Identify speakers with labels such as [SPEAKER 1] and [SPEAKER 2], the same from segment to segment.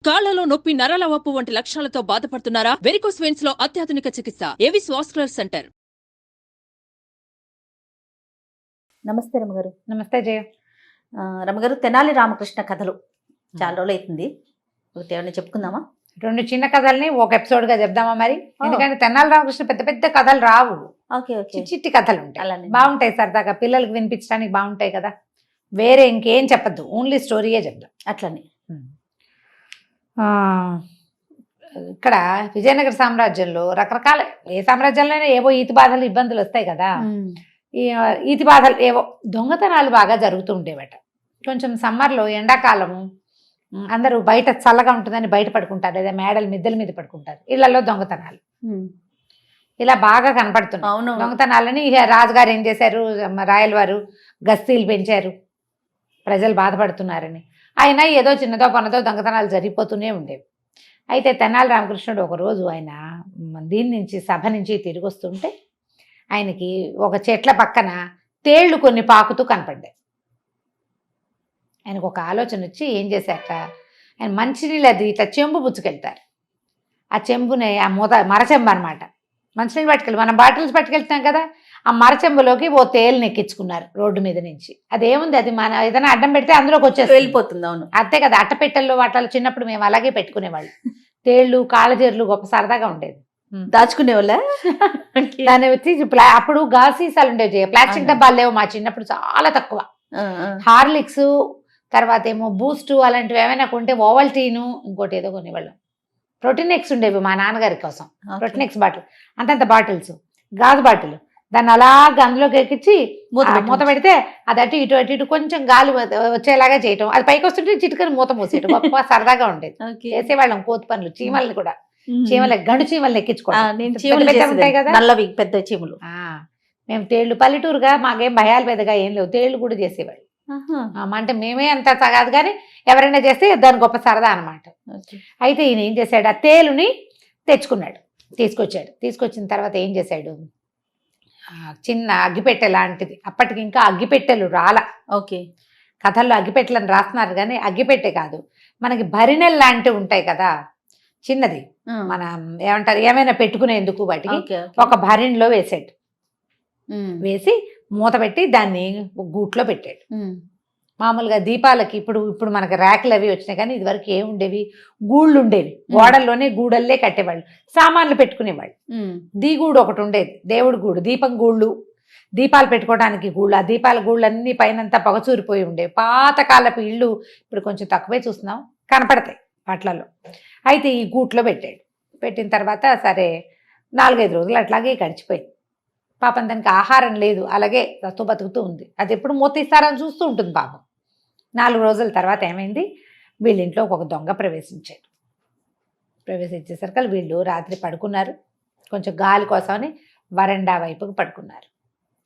[SPEAKER 1] కాళ్లలో నొప్పి, నరాల వాపు వంటి లక్షణాలతో బాధపడుతున్నారా? వెరికోస్ వెయిన్స్ లో అత్యాధునిక చికిత్స ఏవిస్ వాస్కులర్ సెంటర్.
[SPEAKER 2] నమస్తే రమగారు.
[SPEAKER 3] నమస్తే జయ.
[SPEAKER 2] రమగారు, తెనాలి రామకృష్ణ కథలు చాలా రోజులు అవుతుంది, ఒకటి ఏమైనా చెప్పుకుందామా?
[SPEAKER 3] 2 చిన్న కథల్ని ఒక ఎపిసోడ్ గా చెప్దామా మరి? ఎందుకంటే తెనాలి రామకృష్ణ పెద్ద పెద్ద కథలు రావు, చిట్టి కథలు ఉంటాయి, బాగుంటాయి, సరదాగా పిల్లలకి వినిపించడానికి బాగుంటాయి కదా. వేరే ఇంకేం చెప్పద్దు, ఓన్లీ స్టోరీయే చెప్దాం.
[SPEAKER 2] అట్లనే
[SPEAKER 3] ఇక్కడ విజయనగర సామ్రాజ్యంలో రకరకాల, ఏ సామ్రాజ్యంలోనే ఏవో ఈతి బాధలు ఇబ్బందులు వస్తాయి కదా. ఈ ఈతి బాధలు ఏవో దొంగతనాలు బాగా జరుగుతూ ఉండేవట. కొంచెం సమ్మర్లో, ఎండాకాలము అందరూ బయట చల్లగా ఉంటుందని బయట పడుకుంటారు, లేదా మేడల మిద్దెల మీద పడుకుంటారు. ఇళ్లలో దొంగతనాలు ఇలా బాగా కనపడుతున్నాయి. దొంగతనాలని ఇక రాజుగారు ఏం చేశారు, రాయల వారు గస్తీలు పెంచారు, ప్రజలు బాధపడుతున్నారని. అయినా ఏదో చిన్నదో పన్నదో దొంగతనాలు జరిగిపోతూనే ఉండేవి. అయితే తెనాలి రామకృష్ణుడు ఒకరోజు ఆయన దీని నుంచి, సభ నుంచి తిరిగి వస్తుంటే ఆయనకి ఒక చెట్ల పక్కన తేళ్లు కొన్ని పాకుతూ కనపడ్డాయి. ఆయనకు ఒక ఆలోచన వచ్చి ఏం చేశాక, ఆయన మంచినీళ్ళు అది ఇట్లా చెంబు పుచ్చుకెళ్తారు. ఆ చెంబుని, ఆ మరచెంబు అనమాట, మంచినీళ్ళు పట్టుకెళ్ళి మనం బాటిల్స్ పట్టుకెళ్తాం కదా, ఆ మరచెంబులోకి ఓ తేలుని ఎక్కించుకున్నారు రోడ్డు మీద నుంచి. అదేముంది, అది మన ఏదైనా అడ్డం పెడితే అందులోకి వచ్చేసి
[SPEAKER 2] వెళ్ళిపోతుంది. అవును,
[SPEAKER 3] అంతే కదా. అట్టపెట్టెల్లో వాటిలో చిన్నప్పుడు మేము అలాగే పెట్టుకునేవాళ్ళు. తేళ్లు, కాళ్ళజేర్లు గొప్ప సరదాగా ఉండేది,
[SPEAKER 2] దాచుకునే వాళ్ళ.
[SPEAKER 3] దాన్ని వచ్చి అప్పుడు గాజు సీసాలు ఉండేవి, ప్లాస్టిక్ డబ్బాలు లేవు మా చిన్నప్పుడు, చాలా తక్కువ. హార్లిక్స్, తర్వాత ఏమో బూస్ట్ అలాంటివి ఏమైనా కొంటే ఓవల్టీను, ఇంకోటి ఏదో కొనేవాళ్ళం. ప్రోటీన్ ఎక్స్ ఉండేవి మా నాన్నగారి కోసం, ప్రోటీన్ ఎక్స్ బాటిల్, అంతంత బాటిల్స్, గాజు బాటిల్. దాన్ని అలాగా అందులోకి ఎక్కించి మూత పెడితే అది అటు ఇటు అటు ఇటు కొంచెం గాలి వచ్చేలాగా చేయటం, అది పైకి వస్తుంటే చిటుకని మూత మూసేయటం. గొప్ప సరదాగా ఉండేది. చేసేవాళ్ళం కోతి పనులు. చీమల్ని కూడా, గండు చీమల్ని ఎక్కించుకోవడం ఉంటాయి కదా,
[SPEAKER 2] నల్లవి పెద్ద చీమలు.
[SPEAKER 3] మేము తేళ్లు, పల్లెటూరుగా మాకేం భయాలు పెద్దగా ఏం లేవు, తేళ్లు కూడా చేసేవాళ్ళు. అంటే మేమే అంత కాదు కానీ ఎవరైనా చేస్తే దాని గొప్ప సరదా అనమాట. అయితే ఈయన ఏం చేశాడు, ఆ తేలుని తెచ్చుకున్నాడు, తీసుకొచ్చిన తర్వాత ఏం చేశాడు, చిన్న అగ్గిపెట్టె లాంటిది, అప్పటికి ఇంకా అగ్గిపెట్టెలు రాలా.
[SPEAKER 2] ఓకే,
[SPEAKER 3] కథల్లో అగ్గిపెట్టెలను రాస్తున్నారు కానీ అగ్గిపెట్టె కాదు, మనకి భరిణెలు లాంటివి ఉంటాయి కదా, చిన్నది, మన ఏమంటారు, ఏమైనా పెట్టుకునేందుకు వాటికి ఒక భరిణిలో వేసాడు. వేసి మూత పెట్టి దాన్ని గూట్లో పెట్టాడు. మామూలుగా దీపాలకి ఇప్పుడు మనకి ర్యాకులు అవి వచ్చినాయి, కానీ ఇదివరకు ఏముండేవి, గూళ్ళు ఉండేవి, గోడల్లోనే గూడల్లే కట్టేవాళ్ళు, సామాన్లు పెట్టుకునేవాళ్ళు. గూడు ఒకటి ఉండేది, దేవుడి గూడు, దీపం గూళ్ళు, దీపాలు పెట్టుకోవడానికి గూళ్ళు. ఆ దీపాల గూళ్ళన్నీ పైనంతా పొగచూరిపోయి ఉండేవి. పాతకాలపు ఇళ్ళు ఇప్పుడు కొంచెం తక్కువే చూస్తున్నాం, కనపడతాయి వాటిలలో. అయితే ఈ గూట్లో పెట్టాడు. పెట్టిన తర్వాత సరే 4-5 రోజులు అట్లాగే గడిచిపోయింది. పాపం దానికి ఆహారం లేదు, అలాగే బతుకుతూ ఉంది. అది ఎప్పుడు మూత ఇస్తారని చూస్తూ ఉంటుంది పాపం. 4 రోజుల తర్వాత ఏమైంది, వీళ్ళింట్లో ఒక దొంగ ప్రవేశించేసరికి వీళ్ళు రాత్రి పడుకున్నారు. కొంచెం గాలి కోసమని వరండా వైపుకు పడుకున్నారు.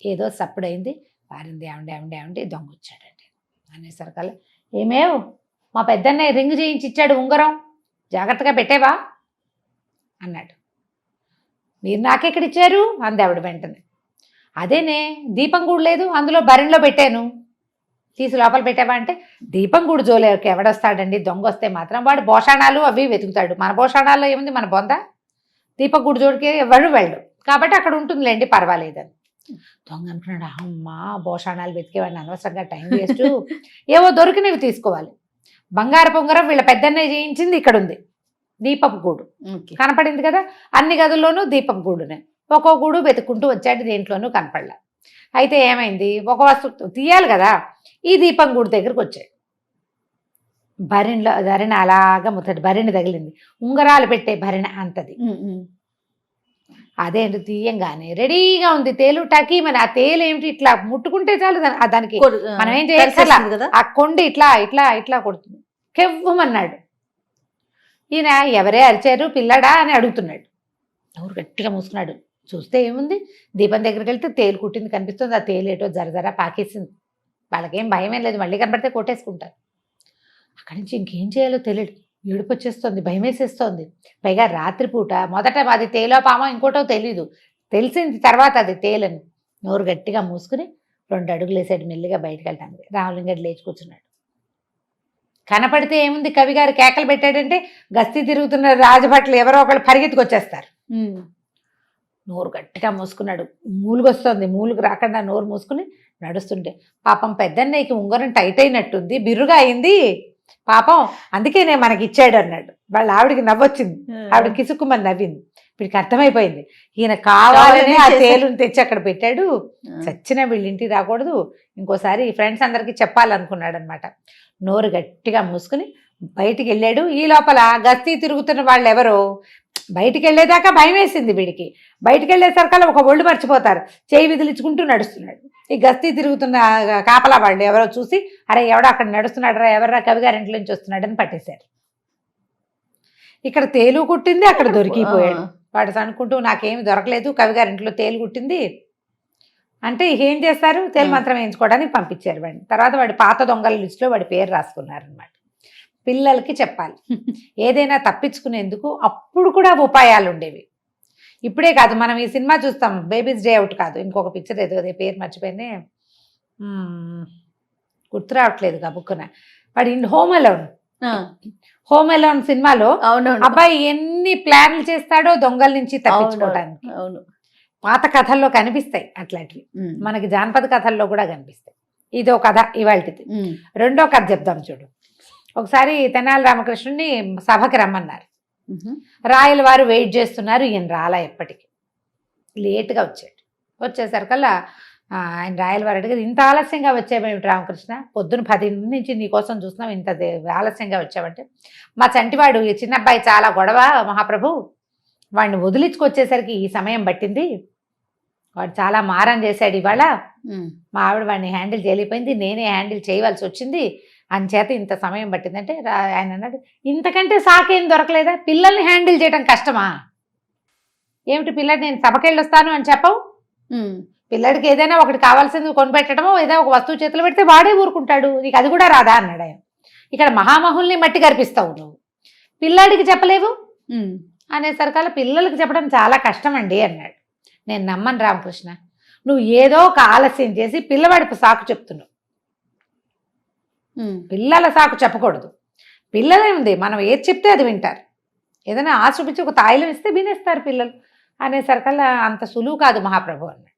[SPEAKER 3] ఏదో సప్పుడైంది, వారింది, ఏమండి దొంగ వచ్చాడండి అనేసరికల్లా, ఏమేవ్ మా పెద్దన్నయ్య రింగు చేయించి ఇచ్చాడు, ఉంగరం జాగ్రత్తగా పెట్టేవా అన్నాడు. మీరు నాకెక్కడిచ్చారు అంది ఆవిడ వెంటనే. అదేనే దీపం గూడు లేదు, అందులో భరిణిలో పెట్టాను, తీసి లోపల పెట్టావా అంటే, దీపం గూడు జోలేకి ఎవడొస్తాడండి, దొంగ వస్తే మాత్రం వాడు భోషాణాలు అవి వెతుకుతాడు, మన భోషాణాల్లో ఏముంది, మన బొంద, దీపం గూడు జోడికి ఎవడు వెళ్ళడు, కాబట్టి అక్కడ ఉంటుందిలేండి, పర్వాలేదని. దొంగ అనుకున్నాడు, అమ్మా భోషాణాలు వెతికేవాడిని, అనవసరంగా టైం వేస్ట్, ఏవో దొరికినవి తీసుకోవాలి. బంగారు పొంగరం వీళ్ళ పెద్దన్నయ్య చేయించింది ఇక్కడ ఉంది, దీపపు గూడు కనపడింది కదా, అన్ని గదుల్లోనూ దీపపు గూడునే. ఒక్కో గూడు వెతుక్కుంటూ వచ్చాడు, దేంట్లోనూ కనపడలే. అయితే ఏమైంది, ఒక వస్తువు తీయాలి కదా, ఈ దీపం గూడు దగ్గరకు వచ్చాడు. భరిణ అలాగా ముత్తడి భరిణ తగిలింది, ఉంగరాలు పెట్టే భరిణ అంతది. అదేంటి తీయంగానే రెడీగా ఉంది తేలు, టకీమని. ఆ తేలు ఏమిటి, ఇట్లా ముట్టుకుంటే చాలు దానికి మనం ఏం చేయాలి కదా, ఆ కొండ ఇట్లా ఇట్లా ఇట్లా కొడుతుంది, కెవ్వమన్నాడు. ఈయన ఎవరే అరిచారు పిల్లడా అని అడుగుతున్నాడు. ఎవరు గట్టిగా మూసుకున్నాడు. చూస్తే ఏముంది, దీపం దగ్గరికి వెళ్తే తేలు కుట్టింది కనిపిస్తుంది. ఆ తేలు ఏటో జరజరా పాకేసింది. వాళ్ళకేం భయమేం లేదు, మళ్ళీ కనపడితే కొట్టేసుకుంటారు. అక్కడి నుంచి ఇంకేం చేయాలో తెలియదు, ఏడుపు వచ్చేస్తుంది, భయం వేసేస్తోంది. పైగా రాత్రిపూట, మొదట అది తేలో పామో ఇంకోటో తెలీదు, తెలిసింది తర్వాత అది తేలని. నోరు గట్టిగా మూసుకుని 2 అడుగులు వేసాడు మెల్లిగా బయటకు వెళ్ళటానికి. రామలింగడు లేచి కూర్చున్నాడు. కనపడితే ఏముంది, కవి గారు కేకలు పెట్టాడంటే గస్తీ తిరుగుతున్న రాజభట్లు ఎవరో ఒకళ్ళు పరిగెత్తుకొచ్చేస్తారు. నోరు గట్టిగా మూసుకున్నాడు. మూలుగొస్తుంది, మూలుగు రాకుండా నోరు మూసుకుని నడుస్తుంటే పాపం పెద్దన్నయ్యకి ఉంగరం టైట్ అయినట్టుంది, బిర్రుగా అయింది పాపం, అందుకేనే మనకి ఇచ్చాడు అన్నాడు. వాళ్ళ ఆవిడికి నవ్వొచ్చింది, ఆవిడ కిసుక్కుమని నవ్వింది. వీడికి అర్థమైపోయింది ఈయన కావాలని ఆ తేలుని తెచ్చి అక్కడ పెట్టాడు, చచ్చిన వీళ్ళ ఇంటికి రాకూడదు, ఇంకోసారి ఫ్రెండ్స్ అందరికీ చెప్పాలనుకున్నాడు అనమాట. నోరు గట్టిగా మూసుకుని బయటికి వెళ్ళాడు. ఈ లోపల గస్తీ తిరుగుతున్న వాళ్ళు ఎవరో బయటికి వెళ్ళేదాకా భయం వేసింది వీడికి. బయటికి వెళ్ళేసరికల్లా ఒక ఒళ్ళు మర్చిపోతారు, చేయి విదిలించుకుంటూ నడుస్తున్నాడు. ఈ గస్తీ తిరుగుతున్న కాపలా వాళ్ళు ఎవరో చూసి అరే ఎవడో అక్కడ నడుస్తున్నాడు రా, ఎవర్రా కవి గారి ఇంట్లో నుంచి వస్తున్నాడని పట్టేశారు. ఇక్కడ తేలు కుట్టింది, అక్కడ దొరికిపోయాడు. వాడు అనుకుంటూ నాకేమి దొరకలేదు, కవి గారి ఇంట్లో తేలు కుట్టింది అంటే ఏం చేస్తారు, తేలు మంత్రం వేయించుకోవడానికి పంపించారు వాడిని. తర్వాత వాడి పాత దొంగల లిస్టులో వాడి పేరు రాసుకున్నారనమాట. పిల్లలకి చెప్పాలి ఏదైనా తప్పించుకునేందుకు అప్పుడు కూడా ఉపాయాలు ఉండేవి. ఇప్పుడే కాదు, మనం ఈ సినిమా చూస్తాం బేబీస్ డే అవుట్ కాదు, ఇంకొక పిక్చర్ ఏదో అదే పేరు మర్చిపోయింది, గుర్తు రావట్లేదు గబుక్కున. వాడి హోమ్ అలోన్ సినిమాలో అబ్బాయి ఎన్ని ప్లాన్లు చేస్తాడో దొంగల నుంచి తప్పించుకోవడానికి. పాత కథల్లో కనిపిస్తాయి అట్లాంటివి, మనకి జానపద కథల్లో కూడా కనిపిస్తాయి. ఇదో కథ ఇవాళది. రెండో కథ చెప్దాం చూడు. ఒకసారి తెనాలి రామకృష్ణుడిని సభకి రమ్మన్నారు. రాయల వారు వెయిట్ చేస్తున్నారు, ఈయన రాలా, ఎప్పటికీ లేట్గా వచ్చాడు. వచ్చేసరికల్లా ఆయన రాయల వారు అడిగారు, ఇంత ఆలస్యంగా వచ్చావేమిటి రామకృష్ణ, పొద్దున 10 నుంచి నీకోసం చూస్తున్నాం, ఇంత ఆలస్యంగా వచ్చావంటే మా చంటివాడు ఈ చిన్న అబ్బాయి చాలా గొడవ మహాప్రభు, వాడిని వదిలించుకొచ్చేసరికి ఈ సమయం పట్టింది, వాడు చాలా మారం చేశాడు ఇవాళ, మా ఆవిడ వాడిని హ్యాండిల్ చేయలేకపోయింది, నేనే హ్యాండిల్ చేయవలసి వచ్చింది, అంచేత ఇంత సమయం పట్టిందంటే ఆయన అన్నాడు, ఇంతకంటే సాకేం దొరకలేదా, పిల్లల్ని హ్యాండిల్ చేయడం కష్టమా ఏమిటి, పిల్లడు నేను సభకెళ్ళి వస్తాను అని చెప్పవు, పిల్లడికి ఏదైనా ఒకటి కావాల్సింది కొనిపెట్టడమో ఏదైనా ఒక వస్తువు చేతులు పెడితే వాడే ఊరుకుంటాడు, నీకు అది కూడా రాదా అన్నాడు ఆయన. ఇక్కడ మహామహుల్ని మట్టి కనిపిస్తావు నువ్వు, పిల్లాడికి చెప్పలేవు అనేసరికల్లా పిల్లలకి చెప్పడం చాలా కష్టం అండి అన్నాడు. నేను నమ్మను రామకృష్ణ, నువ్వు ఏదో ఒక ఆలస్యం చేసి పిల్లవాడికి సాకు చెప్తున్నావు, పిల్లల సాకు చెప్పకూడదు, పిల్లలే ఉంది మనం ఏది చెప్తే అది వింటారు, ఏదైనా ఆశ చూపించి ఒక తాయిలం ఇస్తే వినేస్తారు పిల్లలు అనేసరికల్లా అంత సులువు కాదు మహాప్రభు అన్నాడు.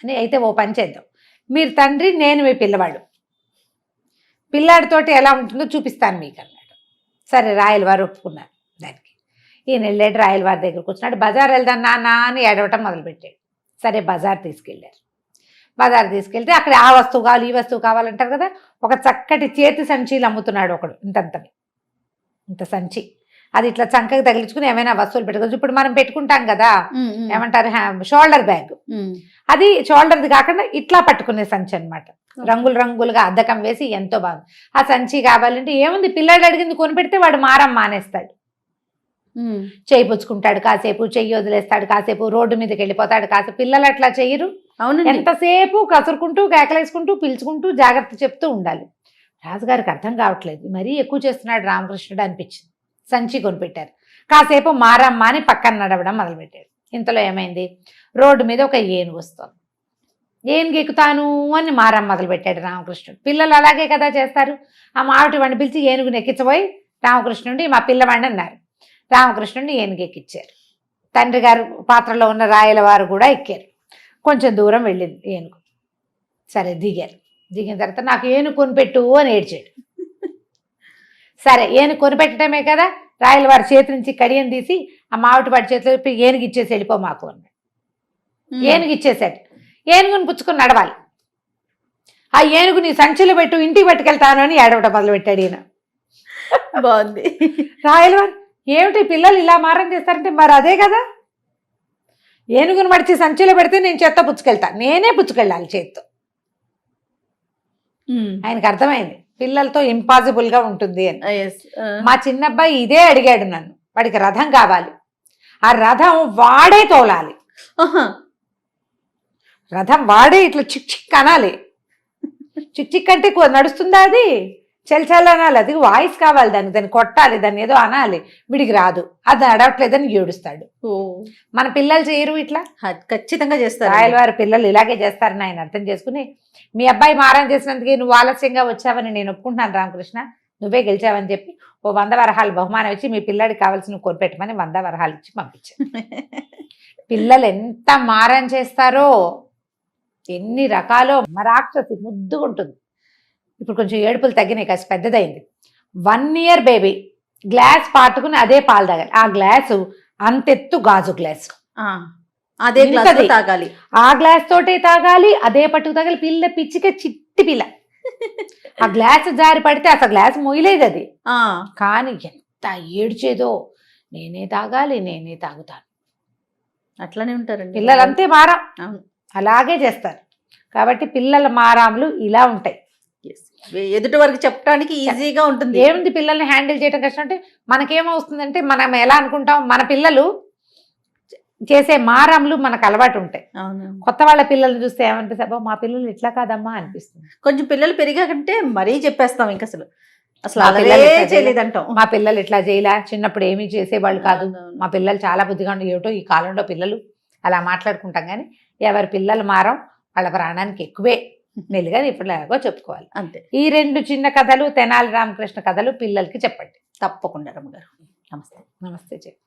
[SPEAKER 3] అని అయితే ఓ పని చేద్దాం, మీరు తండ్రి నేను మీ పిల్లవాడు, పిల్లాడితోటి ఎలా ఉంటుందో చూపిస్తాను మీకు అన్నాడు. సరే రాయల వారు ఒప్పుకున్నారు దానికి. ఈయన వెళ్ళాడు రాయల వారి దగ్గరకు వచ్చినాడు. బజార్ వెళ్దాం నాన్న అని ఏడవటం మొదలుపెట్టాడు. సరే బజార్ తీసుకెళ్ళారు. బజార్ తీసుకెళ్తే అక్కడ ఆ వస్తువు కావాలి ఈ వస్తువు కావాలంటారు కదా, ఒక చక్కటి చేతి సంచీలు అమ్ముతున్నాడు ఒకడు, ఇంత సంచి, అది ఇట్లా చంకకి తగిలించుకుని ఏమైనా వస్తువులు పెట్టుకోవచ్చు. ఇప్పుడు మనం పెట్టుకుంటాం కదా ఏమంటారు షోల్డర్ బ్యాగ్, అది షోల్డర్ది కాకుండా ఇట్లా పట్టుకునే సంచి అనమాట, రంగులు రంగులుగా అద్దకం వేసి ఎంతో బాగుంది. ఆ సంచి కావాలంటే ఏముంది, పిల్లాడు అడిగింది కొనిపెడితే వాడు మారం మానేస్తాడు, చేయి పుచ్చుకుంటాడు కాసేపు, చెయ్యి వదిలేస్తాడు కాసేపు, రోడ్డు మీదకి వెళ్ళిపోతాడు కాసేపు. పిల్లలు అట్లా చెయ్యరు, ఎంతసేపు కసురుకుంటూ కేకలేసుకుంటూ పిలుచుకుంటూ జాగ్రత్త చెప్తూ ఉండాలి. రాజుగారికి అర్థం కావట్లేదు, మరీ ఎక్కువ చేస్తున్నాడు రామకృష్ణుడు అనిపించింది. సంచి కొనిపెట్టారు. కాసేపు మారమ్మ అని పక్కన నడవడం మొదలుపెట్టాడు. ఇంతలో ఏమైంది, రోడ్డు మీద ఒక ఏనుగు వస్తుంది. ఏనుగు ఎక్కుతాను అని మారమ్మ మొదలుపెట్టాడు రామకృష్ణుడు. పిల్లలు అలాగే కదా చేస్తారు. ఆ మావిటి వాడిని పిలిచి ఏనుగుని ఎక్కించబోయి రామకృష్ణుడి మా పిల్లవాడిని అన్నారు. రామకృష్ణుడిని ఏనుగు ఎక్కించారు. తండ్రి గారు పాత్రలో ఉన్న రాయల వారు కూడా ఎక్కారు. కొంచెం దూరం వెళ్ళింది ఏనుగు. సరే దిగారు. దిగిన తర్వాత నాకు ఏనుగు కొనిపెట్టు అని ఏడ్చాడు. సరే ఏనుగు కొనిపెట్టడమే కదా, రాయల వారి చేతి నుంచి కడియం తీసి ఆ మావిటి వాడి చేతిలో ఏనుగు ఇచ్చేసి వెళ్ళిపో మాకు అన్నాడు. ఏనుగు ఇచ్చేసాడు. ఏనుగుని పుచ్చుకొని నడవాలి. ఆ ఏనుగుని సంచిలో పెట్టు ఇంటికి పట్టుకెళ్తాను అని ఏడవటం మొదలుపెట్టాడు ఈయన.
[SPEAKER 2] బాగుంది.
[SPEAKER 3] రాయల వారు ఏమిటి పిల్లలు ఇలా మారం చేస్తారంటే మరి అదే కదా, ఏనుగుని మడిచి సంచిలో పెడితే నేను చేత్తో పుచ్చుకెళ్తా, నేనే పుచ్చుకెళ్ళాలి చేత్తో. ఆయనకు అర్థమైంది పిల్లలతో ఇంపాసిబుల్గా ఉంటుంది అని. మా చిన్నబ్బాయి ఇదే అడిగాడు నన్ను, వాడికి రథం కావాలి, ఆ రథం వాడే తోలాలి, రథం వాడే ఇట్లా చిక్ చిక్ అనాలి. చిక్ చిక్ అంటే నడుస్తుందా అది, చల్ అనాలి, అది వాయిస్ కావాలి దాన్ని కొట్టాలి, దాన్ని ఏదో అనాలి. వీడికి రాదు, అది అడవట్లేదని ఏడుస్తాడు. మన పిల్లలు చేయరు ఇట్లా,
[SPEAKER 2] ఖచ్చితంగా చేస్తారు.
[SPEAKER 3] రాయల వారి పిల్లలు ఇలాగే చేస్తారని ఆయన అర్థం చేసుకుని, మీ అబ్బాయి మారం చేసినందుకే నువ్వు ఆలస్యంగా వచ్చావని నేను ఒప్పుకుంటున్నాను రామకృష్ణ, నువ్వే గెలిచావని చెప్పి ఓ 100 వరహాలు బహుమానం ఇచ్చి మీ పిల్లాడికి కావాల్సిన కొనిపెట్టమని 100 వరహాలు ఇచ్చి పంపించాను. పిల్లలు ఎంత మారం చేస్తారో, ఎన్ని రకాలో. రాక్షసి ముద్దుగా ఉంటుంది. ఇప్పుడు కొంచెం ఏడుపులు తగ్గినాయి, కాస్త పెద్దదైంది. 1 year బేబీ గ్లాస్ పాటుకుని అదే పాలు తాగాలి. ఆ గ్లాసు అంతెత్తు గాజు గ్లాసు,
[SPEAKER 2] అదే గ్లాస్
[SPEAKER 3] ఇంకది.
[SPEAKER 2] తాగాలి.
[SPEAKER 3] ఆ గ్లాస్ తోటే తాగాలి, అదే పట్టుకు తాగాలి. పిల్ల పిచ్చిక చిట్టి పిల్ల. ఆ గ్లాస్ జారి పడితే అసలు గ్లాస్ మొయ్యలేదు అది. కానీ ఎంత ఏడ్చేదో, నేనే తాగాలి, నేనే తాగుతాను.
[SPEAKER 2] అట్లనే ఉంటారండి
[SPEAKER 3] పిల్లలంతే మారం,
[SPEAKER 2] అవును.
[SPEAKER 3] అలాగే చేస్తారు. కాబట్టి పిల్లల మారాములు ఇలా ఉంటాయి.
[SPEAKER 2] ఎదుటి వరకు చెప్పడానికి ఈజీగా ఉంటుంది.
[SPEAKER 3] ఏముంది పిల్లల్ని హ్యాండిల్ చేయడం కష్టం అంటే, మనకేమవుతుందంటే మనం ఎలా అనుకుంటాం, మన పిల్లలు చేసే మారాములు మనకు అలవాటు ఉంటాయి.
[SPEAKER 2] అవును.
[SPEAKER 3] కొత్త వాళ్ళ పిల్లల్ని చూస్తే ఏమనిపిస్తుంది, అబ్బా మా పిల్లలు ఇట్లా కాదమ్మా అనిపిస్తుంది.
[SPEAKER 2] కొంచెం పిల్లలు పెరిగాకంటే మరీ చెప్పేస్తాం ఇంకా అసలు
[SPEAKER 3] మా పిల్లలు ఇట్లా
[SPEAKER 2] చేయలేదంటాం.
[SPEAKER 3] మా పిల్లలు ఇట్లా చేయలే, చిన్నప్పుడు ఏమీ చేసేవాళ్ళు కాదు,
[SPEAKER 2] అవునవును.
[SPEAKER 3] మా పిల్లలు చాలా బుద్ధిగా ఉండి, ఏమిటో ఈ కాలంలో పిల్లలు అలా మాట్లాడుకుంటాం. కానీ ఎవరి పిల్లలు మారం వాళ్ళ ప్రాణానికి ఎక్కువే మెల్లిగా ఇప్పుడు ఎలాగో చెప్పుకోవాలి.
[SPEAKER 2] అంతే.
[SPEAKER 3] ఈ 2 చిన్న కథలు తెనాలి రామకృష్ణ కథలు పిల్లలకి చెప్పండి.
[SPEAKER 2] తప్పకుండా రమ్మగారు. నమస్తే.
[SPEAKER 3] నమస్తే చెప్పు.